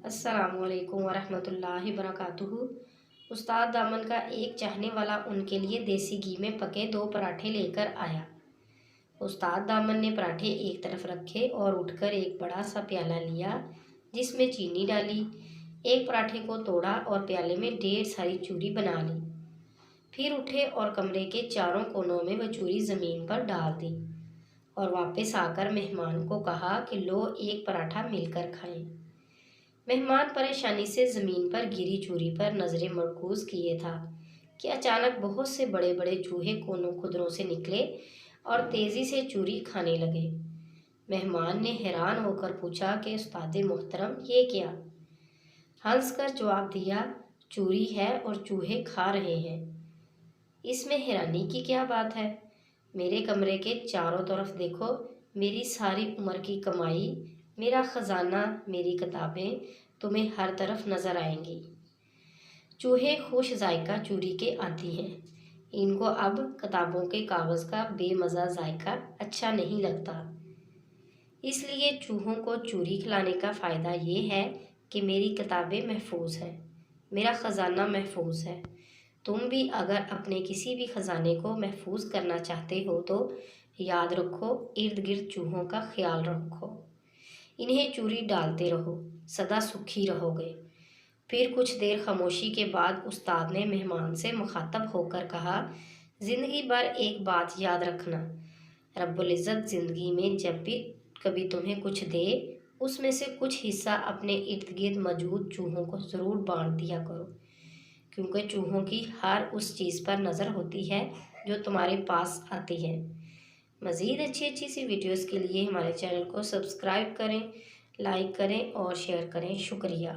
अस्सलाम वालेकुम वरहमतुल्लाहि वबरकातुहू। उस्ताद दामन का एक चाहने वाला उनके लिए देसी घी में पके 2 पराठे लेकर आया। उस्ताद दामन ने पराठे एक तरफ रखे और उठकर एक बड़ा सा प्याला लिया जिसमें चीनी डाली। एक पराठे को तोड़ा और प्याले में ढेर सारी चूरी बना ली। फिर उठे और कमरे के चारों कोनों में वह चूरी ज़मीन पर डाल दी और वापस आकर मेहमान को कहा कि लो एक पराठा मिलकर खाएं। मेहमान परेशानी से ज़मीन पर गिरी चूरी पर नज़रें मरकूज़ किए था कि अचानक बहुत से बड़े बड़े चूहे कोनों खुदरों से निकले और तेज़ी से चूरी खाने लगे। मेहमान ने हैरान होकर पूछा कि उस्ताद मोहतरम ये क्या? हंसकर जवाब दिया, चूरी है और चूहे खा रहे हैं। इसमें हैरानी की क्या बात है? मेरे कमरे के चारों तरफ देखो, मेरी सारी उम्र की कमाई, मेरा ख़जाना, मेरी किताबें तुम्हें हर तरफ नज़र आएंगी। चूहे खुश जायका चूरी के आदी हैं। इनको अब किताबों के कागज़ का बेमज़ा जायका अच्छा नहीं लगता। इसलिए चूहों को चूरी खिलाने का फ़ायदा ये है कि मेरी किताबें महफूज हैं, मेरा ख़जाना महफूज है। तुम भी अगर अपने किसी भी ख़जाने को महफूज करना चाहते हो तो याद रखो, इर्द गिर्द चूहों का ख्याल रखो, इन्हें चूरी डालते रहो, सदा सुखी रहोगे। फिर कुछ देर खामोशी के बाद उस्ताद ने मेहमान से मुखातब होकर कहा, ज़िंदगी भर एक बात याद रखना, रब्बुल इज़्ज़त ज़िंदगी में जब भी कभी तुम्हें कुछ दे उसमें से कुछ हिस्सा अपने इर्द गिर्द मौजूद चूहों को ज़रूर बांट दिया करो, क्योंकि चूहों की हर उस चीज़ पर नज़र होती है जो तुम्हारे पास आती है। मज़ीद अच्छी सी वीडियोस के लिए हमारे चैनल को सब्सक्राइब करें, लाइक करें और शेयर करें। शुक्रिया।